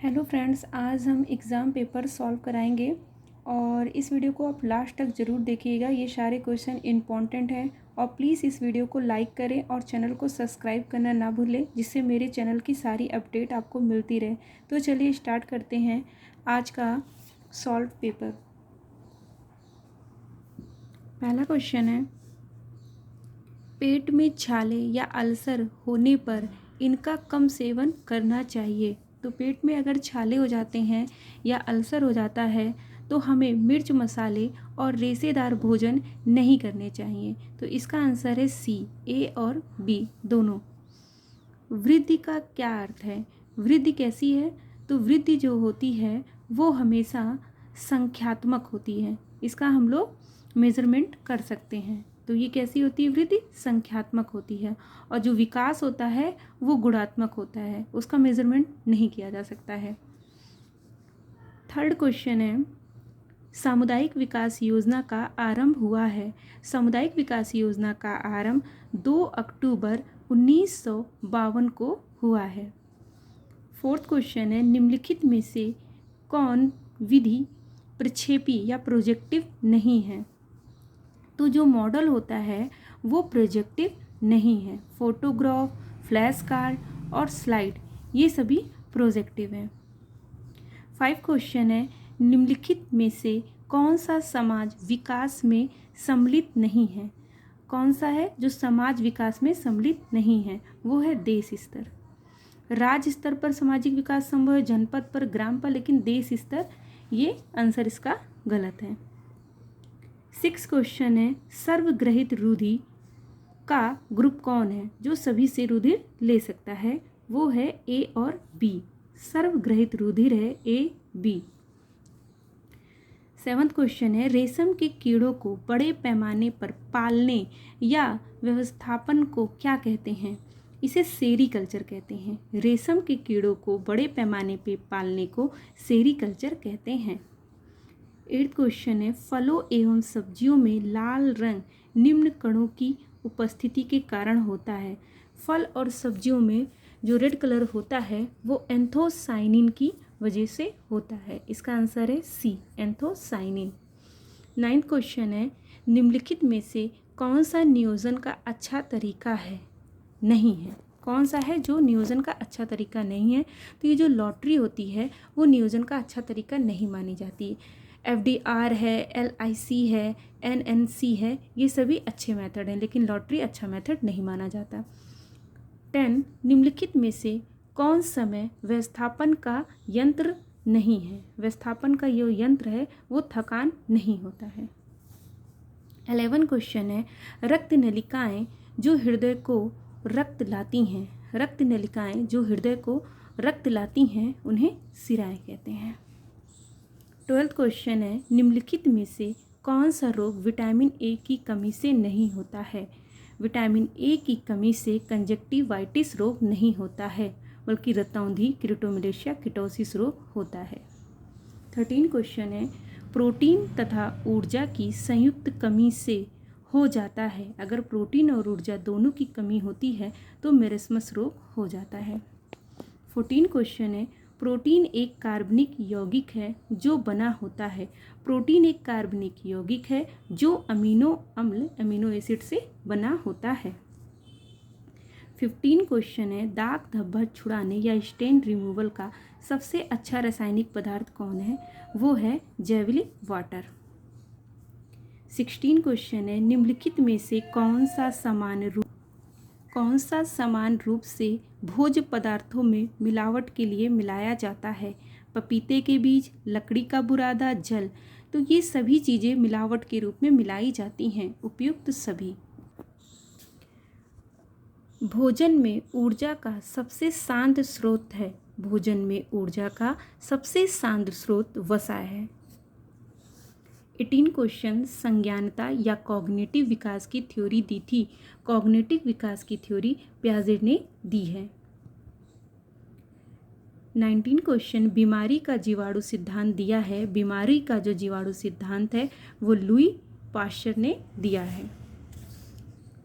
Hello friends, आज हम exam paper solve कराएंगे और इस वीडियो को आप लास्ट तक ज़रूर देखिएगा। ये सारे क्वेश्चन इम्पॉर्टेंट हैं और प्लीज़ इस वीडियो को लाइक करें और चैनल को सब्सक्राइब करना ना भूलें, जिससे मेरे चैनल की सारी अपडेट आपको मिलती रहे। तो चलिए स्टार्ट करते हैं आज का सॉल्व पेपर। पहला क्वेश्चन है, पेट में छाले या अल्सर होने पर इनका कम सेवन करना चाहिए। तो पेट में अगर छाले हो जाते हैं या अल्सर हो जाता है तो हमें मिर्च मसाले और रेशेदार भोजन नहीं करने चाहिए। तो इसका आंसर है सी, ए और बी दोनों। वृद्धि का क्या अर्थ है? वृद्धि कैसी है? तो वृद्धि जो होती है वो हमेशा संख्यात्मक होती है। इसका हम लोग मेजरमेंट कर सकते हैं। तो ये कैसी होती है? वृद्धि संख्यात्मक होती है। और जो विकास होता है वो गुणात्मक होता है, उसका मेजरमेंट नहीं किया जा सकता है। थर्ड क्वेश्चन है, सामुदायिक विकास योजना का आरंभ हुआ है। सामुदायिक विकास योजना का आरंभ 2 अक्टूबर 1952 को हुआ है। फोर्थ क्वेश्चन है, निम्नलिखित में से कौन विधि प्रक्षेपी या प्रोजेक्टिव नहीं है? तो जो मॉडल होता है वो प्रोजेक्टिव नहीं है। फोटोग्राफ, फ्लैश कार्ड और स्लाइड ये सभी प्रोजेक्टिव हैं। 5 क्वेश्चन है, निम्नलिखित में से कौन सा समाज विकास में सम्मिलित नहीं है? कौन सा है जो समाज विकास में सम्मिलित नहीं है? वो है देश स्तर। राज्य स्तर पर सामाजिक विकास संभव है, जनपद पर, ग्राम पर, लेकिन देश स्तर ये आंसर इसका गलत है। 6 क्वेश्चन है, सर्वग्रहित रुधिर का ग्रुप कौन है जो सभी से रुधिर ले सकता है? वो है ए और बी। सर्वग्रहित रुधिर है ए, बी। 7th क्वेश्चन है, रेशम के कीड़ों को बड़े पैमाने पर पालने या व्यवस्थापन को क्या कहते हैं? इसे सेरीकल्चर कहते हैं। रेशम के कीड़ों को बड़े पैमाने पर पालने को सेरीकल्चर कहते हैं। 8th क्वेश्चन है, फलों एवं सब्जियों में लाल रंग निम्न कणों की उपस्थिति के कारण होता है। फल और सब्जियों में जो रेड कलर होता है वो एंथोसाइनिन की वजह से होता है। इसका आंसर है सी, एंथोसाइनिन। 9th क्वेश्चन है, निम्नलिखित में से कौन सा नियोजन का अच्छा तरीका है? नहीं है। कौन सा है जो नियोजन का अच्छा तरीका नहीं है? तो ये जो लॉटरी होती है वो नियोजन का अच्छा तरीका नहीं मानी जाती। FDR है, LIC है, NNC है, ये सभी अच्छे मेथड हैं, लेकिन लॉटरी अच्छा मेथड नहीं माना जाता। 10, निम्नलिखित में से कौन समय व्यवस्थापन का यंत्र नहीं है? व्यवस्थापन का जो यंत्र है वो थकान नहीं होता है। 11 क्वेश्चन है, रक्त नलिकाएं जो हृदय को रक्त लाती हैं, रक्त नलिकाएं जो हृदय को रक्त लाती हैं उन्हें सिराएं कहते हैं। 12th क्वेश्चन है, निम्नलिखित में से कौन सा रोग विटामिन ए की कमी से नहीं होता है? विटामिन ए की कमी से कंजक्टिवाइटिस रोग नहीं होता है, बल्कि रतौंधी, क्रिटोमलेशिया, किटोसिस रोग होता है। 13 क्वेश्चन है, प्रोटीन तथा ऊर्जा की संयुक्त कमी से हो जाता है। अगर प्रोटीन और ऊर्जा दोनों की कमी होती है तो मेरेस्मस रोग हो जाता है। 14 क्वेश्चन है, प्रोटीन एक कार्बनिक यौगिक है जो बना होता है। प्रोटीन एक कार्बनिक यौगिक है जो अमीनो अम्ल, अमीनो एसिड से बना होता है। 15 क्वेश्चन है, दाग धब्बा छुड़ाने या स्टेन रिमूवल का सबसे अच्छा रासायनिक पदार्थ कौन है? वो है जैवलिक वाटर। 16 क्वेश्चन है, निम्नलिखित में से कौन सा समान रूप से भोज्य पदार्थों में मिलावट के लिए मिलाया जाता है? पपीते के बीज, लकड़ी का बुरादा, जल। तो ये सभी चीज़ें मिलावट के रूप में मिलाई जाती हैं, उपयुक्त सभी। भोजन में ऊर्जा का सबसे शांत स्रोत है। भोजन में ऊर्जा का सबसे शांत स्रोत वसा है। 18 क्वेश्चन, संज्ञानता या कॉग्निटिव विकास की थ्योरी दी थी। कॉग्निटिव विकास की थ्योरी पियाजेट ने दी है। 19 क्वेश्चन, बीमारी का जीवाणु सिद्धांत दिया है। बीमारी का जो जीवाणु सिद्धांत है वो लुई पाश्चर ने दिया है।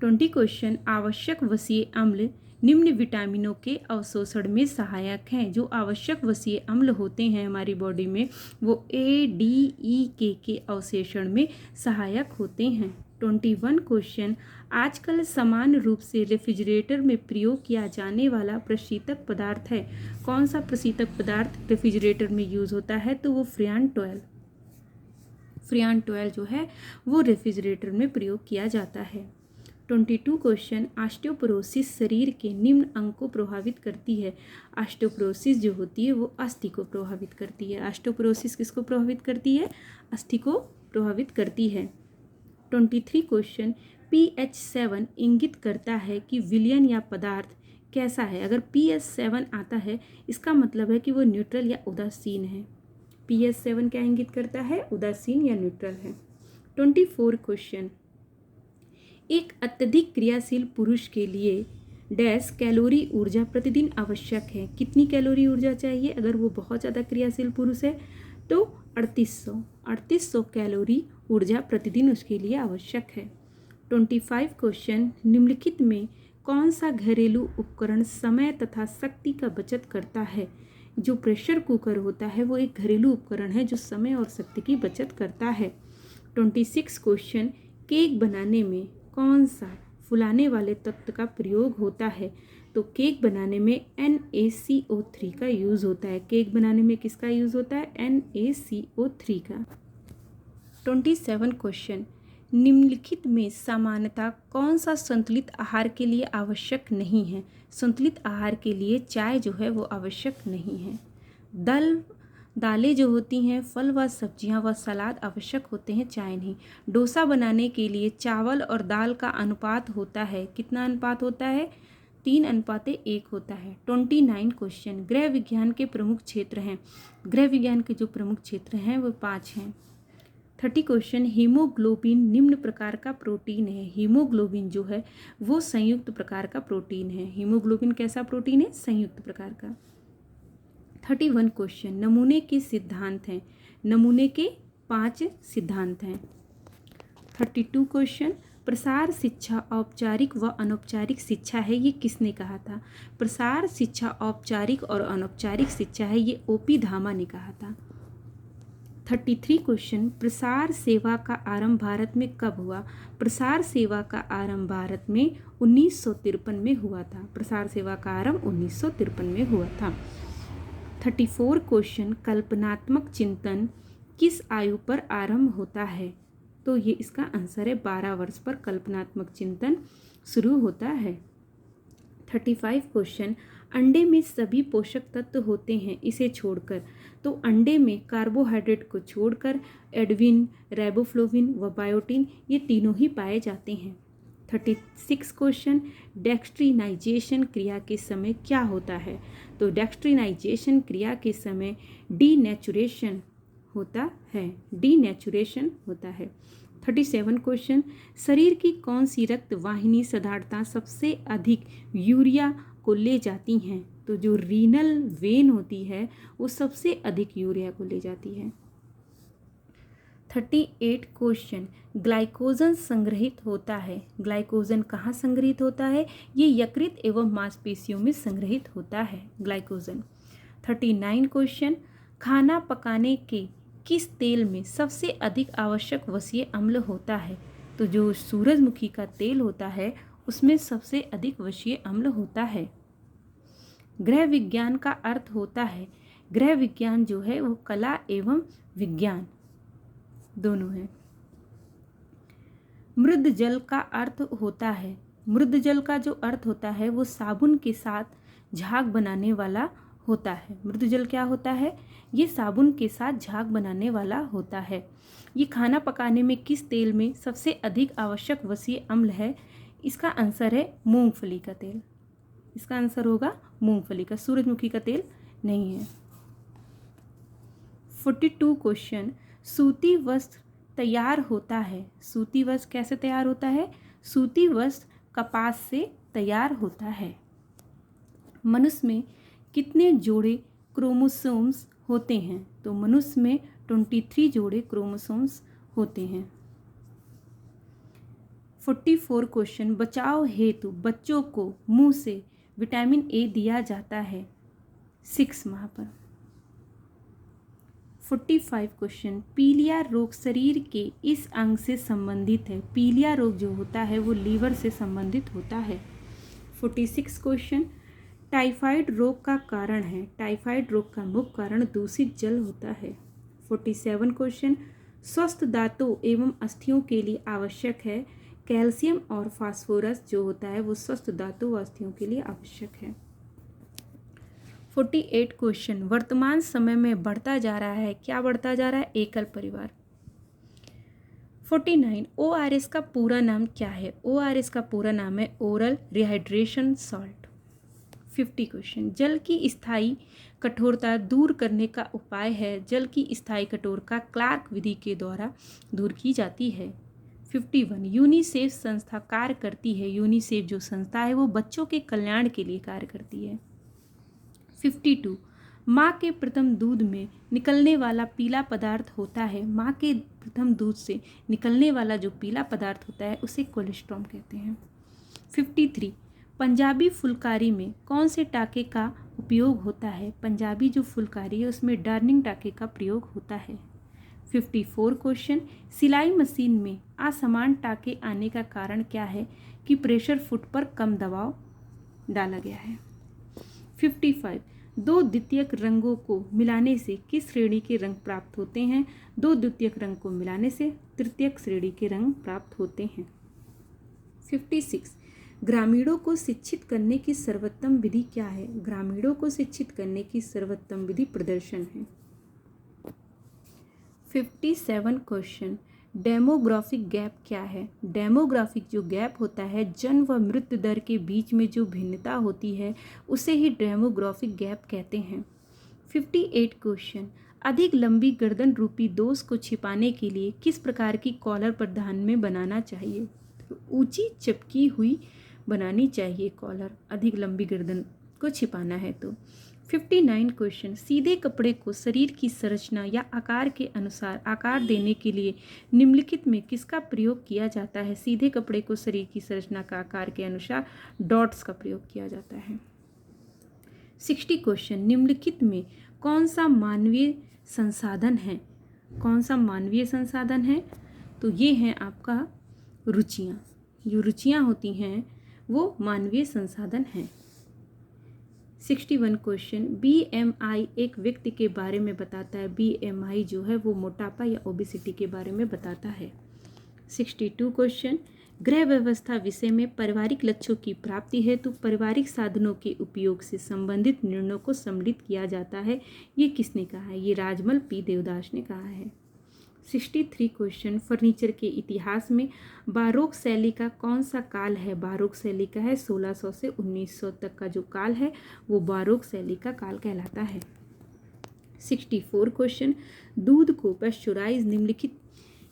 20 क्वेश्चन, आवश्यक वसीय अम्ल निम्न विटामिनों के अवशोषण में सहायक हैं। जो आवश्यक वसीय अम्ल होते हैं हमारी बॉडी में वो ADE के अवशोषण में सहायक होते हैं। 21 क्वेश्चन, आजकल समान रूप से रेफ्रिजरेटर में प्रयोग किया जाने वाला प्रशीतक पदार्थ है। कौन सा प्रशीतक पदार्थ रेफ्रिजरेटर में यूज़ होता है? तो वो फ्रियान टॉयल जो है वो रेफ्रिजरेटर में प्रयोग किया जाता है। 22 क्वेश्चन, ऑस्टियोपोरोसिस शरीर के निम्न अंग को प्रभावित करती है। ऑस्टियोपोरोसिस जो होती है वो अस्थि को प्रभावित करती है। ऑस्टियोपोरोसिस किसको प्रभावित करती है? अस्थि को प्रभावित करती है। 23 क्वेश्चन, pH 7 इंगित करता है कि विलयन या पदार्थ कैसा है। अगर pH 7 आता है इसका मतलब है कि वो न्यूट्रल या उदासीन है। pH 7 क्या इंगित करता है? उदासीन या न्यूट्रल है। 24 क्वेश्चन, एक अत्यधिक क्रियाशील पुरुष के लिए डैश कैलोरी ऊर्जा प्रतिदिन आवश्यक है। कितनी कैलोरी ऊर्जा चाहिए अगर वो बहुत ज़्यादा क्रियाशील पुरुष है? तो 3800 कैलोरी ऊर्जा प्रतिदिन उसके लिए आवश्यक है। 25 क्वेश्चन, निम्नलिखित में कौन सा घरेलू उपकरण समय तथा शक्ति का बचत करता है? जो प्रेशर कुकर होता है वो एक घरेलू उपकरण है जो समय और शक्ति की बचत करता है। 26 क्वेश्चन, केक बनाने में कौन सा फुलाने वाले तत्व का प्रयोग होता है? तो केक बनाने में NaCO3 का यूज़ होता है। केक बनाने में किसका यूज़ होता है? NaCO3 का। 27 क्वेश्चन, निम्नलिखित में सामान्यतः कौन सा संतुलित आहार के लिए आवश्यक नहीं है? संतुलित आहार के लिए चाय जो है वो आवश्यक नहीं है। दालें जो होती हैं, फल व सब्जियां व सलाद आवश्यक होते हैं, चाय नहीं। डोसा बनाने के लिए चावल और दाल का अनुपात होता है, कितना अनुपात होता है? 3:1 होता है। 29 क्वेश्चन, गृह विज्ञान के प्रमुख क्षेत्र हैं। गृह विज्ञान के जो प्रमुख क्षेत्र हैं वो 5 हैं। 30 क्वेश्चन, हीमोग्लोबिन निम्न प्रकार का प्रोटीन है। हीमोग्लोबिन जो है वो संयुक्त प्रकार का प्रोटीन है। हीमोग्लोबिन कैसा प्रोटीन है? संयुक्त प्रकार का। 31 क्वेश्चन, नमूने के सिद्धांत हैं। नमूने के 5 सिद्धांत हैं। 32 क्वेश्चन, प्रसार शिक्षा औपचारिक व अनौपचारिक शिक्षा है, ये किसने कहा था? प्रसार शिक्षा औपचारिक और अनौपचारिक शिक्षा है, ये OP धामा ने कहा था। 33 क्वेश्चन, प्रसार सेवा का आरंभ भारत में कब हुआ? प्रसार सेवा का आरंभ भारत में 1953 में हुआ था। प्रसार सेवा का आरंभ 1953 में हुआ था। 34 क्वेश्चन, कल्पनात्मक चिंतन किस आयु पर आरंभ होता है? तो ये इसका आंसर है 12 वर्ष पर कल्पनात्मक चिंतन शुरू होता है। 35 क्वेश्चन, अंडे में सभी पोषक तत्व होते हैं इसे छोड़कर। तो अंडे में कार्बोहाइड्रेट को छोड़कर एडविन, राइबोफ्लोविन व बायोटिन ये तीनों ही पाए जाते हैं। 36 क्वेश्चन, डेक्स्ट्रीनाइजेशन क्रिया के समय क्या होता है? तो डेक्स्ट्रीनाइजेशन क्रिया के समय डीनेचुरेशन होता है। डीनेचुरेशन होता है। 37 क्वेश्चन, शरीर की कौन सी रक्त वाहिनी साधारणतः सबसे अधिक यूरिया को ले जाती हैं? तो जो रीनल वेन होती है वो सबसे अधिक यूरिया को ले जाती है। 38 क्वेश्चन, ग्लाइकोजन संग्रहित होता है। ग्लाइकोजन कहाँ संग्रहित होता है? ये यकृत एवं मांसपेशियों में संग्रहित होता है ग्लाइकोजन। 39 क्वेश्चन, खाना पकाने के किस तेल में सबसे अधिक आवश्यक वसीय अम्ल होता है? तो जो सूरजमुखी का तेल होता है उसमें सबसे अधिक वसीय अम्ल होता है। गृह विज्ञान का अर्थ होता है, गृह विज्ञान जो है वो कला एवं विज्ञान दोनों है। मृद जल का अर्थ होता है, मृद जल का जो अर्थ होता है वो साबुन के साथ झाग बनाने वाला होता है। मृद जल क्या होता है? ये साबुन के साथ झाग बनाने वाला होता है। ये खाना पकाने में किस तेल में सबसे अधिक आवश्यक वसीय अम्ल है? इसका आंसर है मूंगफली का तेल। इसका आंसर होगा मूंगफली का, सूरजमुखी का तेल नहीं है। 42 क्वेश्चन, सूती वस्त्र तैयार होता है। सूती वस्त्र कैसे तैयार होता है? सूती वस्त्र कपास से तैयार होता है। मनुष्य में कितने जोड़े क्रोमोसोम्स होते हैं? तो मनुष्य में 23 जोड़े क्रोमोसोम्स होते हैं। 44 क्वेश्चन, बचाव हेतु बच्चों को मुंह से विटामिन ए दिया जाता है 6 माह पर। 45 क्वेश्चन, पीलिया रोग शरीर के इस अंग से संबंधित है। पीलिया रोग जो होता है वो लीवर से संबंधित होता है। 46 क्वेश्चन, टाइफाइड रोग का कारण है। टाइफाइड रोग का मुख्य कारण दूषित जल होता है। 47 क्वेश्चन, स्वस्थ दांतों एवं अस्थियों के लिए आवश्यक है। कैल्शियम और फास्फोरस जो होता है वो स्वस्थ दांतों व अस्थियों के लिए आवश्यक है। 48 क्वेश्चन, वर्तमान समय में बढ़ता जा रहा है। क्या बढ़ता जा रहा है? एकल परिवार। 49, ORS का पूरा नाम क्या है? ORS का पूरा नाम है ओरल रिहाइड्रेशन सॉल्ट। 50 क्वेश्चन, जल की स्थायी कठोरता दूर करने का उपाय है। जल की स्थायी कठोरता क्लार्क विधि के द्वारा दूर की जाती है। 51, यूनिसेफ संस्था कार्य करती है। यूनिसेफ जो संस्था है वो बच्चों के कल्याण के लिए कार्य करती है। 52, माँ के प्रथम दूध में निकलने वाला पीला पदार्थ होता है। माँ के प्रथम दूध से निकलने वाला जो पीला पदार्थ होता है उसे कोलेस्ट्रॉम कहते हैं। 53, पंजाबी फुलकारी में कौन से टाके का उपयोग होता है? पंजाबी जो फुलकारी है उसमें डार्निंग टाके का प्रयोग होता है। 54 क्वेश्चन, सिलाई मशीन में असमान टाके आने का कारण क्या है? कि प्रेशर फुट पर कम दबाव डाला गया है। 55, दो द्वितीयक रंगों को मिलाने से किस श्रेणी के रंग प्राप्त होते हैं? दो द्वितीयक रंग को मिलाने से तृतीयक श्रेणी के रंग प्राप्त होते हैं। 56, ग्रामीणों को शिक्षित करने की सर्वोत्तम विधि क्या है? ग्रामीणों को शिक्षित करने की सर्वोत्तम विधि प्रदर्शन है। 57 क्वेश्चन, डेमोग्राफिक गैप क्या है? डेमोग्राफिक जो गैप होता है जन्म व मृत्यु दर के बीच में जो भिन्नता होती है उसे ही डेमोग्राफिक गैप कहते हैं। 58 क्वेश्चन, अधिक लंबी गर्दन रूपी दोष को छिपाने के लिए किस प्रकार की कॉलर प्रधान में बनाना चाहिए? तो ऊंची चपकी हुई बनानी चाहिए कॉलर, अधिक लंबी गर्दन को छिपाना है तो। 59 क्वेश्चन, सीधे कपड़े को शरीर की संरचना या आकार के अनुसार आकार देने के लिए निम्नलिखित में किसका प्रयोग किया जाता है? सीधे कपड़े को शरीर की संरचना का आकार के अनुसार डॉट्स का प्रयोग किया जाता है। 60 क्वेश्चन, निम्नलिखित में कौन सा मानवीय संसाधन है? कौन सा मानवीय संसाधन है? तो ये हैं आपका रुचियाँ। जो रुचियाँ होती हैं वो मानवीय संसाधन हैं। 61 क्वेश्चन, BMI एक व्यक्ति के बारे में बताता है। BMI जो है वो मोटापा या ओबेसिटी के बारे में बताता है। 62 क्वेश्चन, गृह व्यवस्था विषय में पारिवारिक लक्ष्यों की प्राप्ति हेतु पारिवारिक साधनों के उपयोग से संबंधित निर्णयों को सम्मिलित किया जाता है। ये किसने कहा है? ये राजमल P देवदास ने कहा है। 63 क्वेश्चन, फर्नीचर के इतिहास में बारोक शैली का कौन सा काल है? बारोक शैली का है 1600 से 1900 तक का जो काल है वो बारोक शैली का काल कहलाता है। 64 क्वेश्चन, दूध को पैस्चराइज निम्नलिखित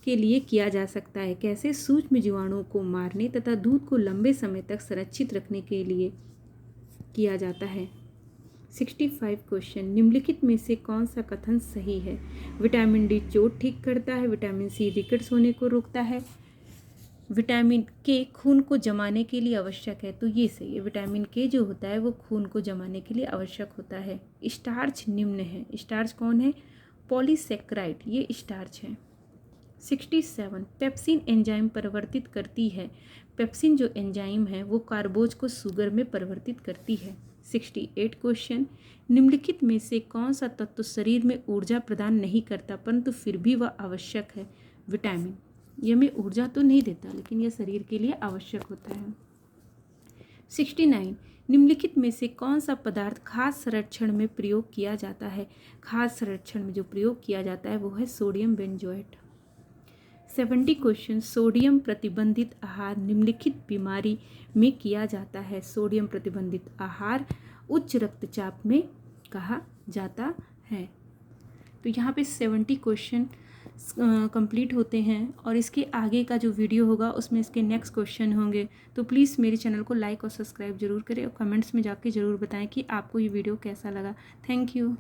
के लिए किया जा सकता है। कैसे? सूक्ष्म जीवाणुओं को मारने तथा दूध को लंबे समय तक संरक्षित रखने के लिए किया जाता है। 65 क्वेश्चन, निम्नलिखित में से कौन सा कथन सही है? विटामिन डी चोट ठीक करता है। विटामिन सी रिकेट्स होने को रोकता है। विटामिन के खून को जमाने के लिए आवश्यक है, तो ये सही है। विटामिन के जो होता है वो खून को जमाने के लिए आवश्यक होता है। स्टार्च निम्न है। स्टार्च कौन है? पॉलीसेक्राइड, ये स्टार्च है। 67, पेप्सिन एंजाइम परिवर्तित करती है। पेप्सिन जो एंजाइम है वो कार्बोज को शुगर में परिवर्तित करती है। 68 क्वेश्चन, निम्नलिखित में से कौन सा तत्व शरीर में ऊर्जा प्रदान नहीं करता परंतु फिर भी वह आवश्यक है? विटामिन। यह हमें ऊर्जा तो नहीं देता लेकिन यह शरीर के लिए आवश्यक होता है। 69, निम्नलिखित में से कौन सा पदार्थ खाद्य संरक्षण में प्रयोग किया जाता है? खाद्य संरक्षण में जो प्रयोग किया जाता है वो है सोडियम बेंजोएट। 70 क्वेश्चन, सोडियम प्रतिबंधित आहार निम्नलिखित बीमारी में किया जाता है। सोडियम प्रतिबंधित आहार उच्च रक्तचाप में कहा जाता है। तो यहाँ पे 70 क्वेश्चन कंप्लीट होते हैं और इसके आगे का जो वीडियो होगा उसमें इसके नेक्स्ट क्वेश्चन होंगे। तो प्लीज़ मेरे चैनल को लाइक और सब्सक्राइब जरूर करें और कमेंट्स में जाके ज़रूर बताएं कि आपको ये वीडियो कैसा लगा। Thank you.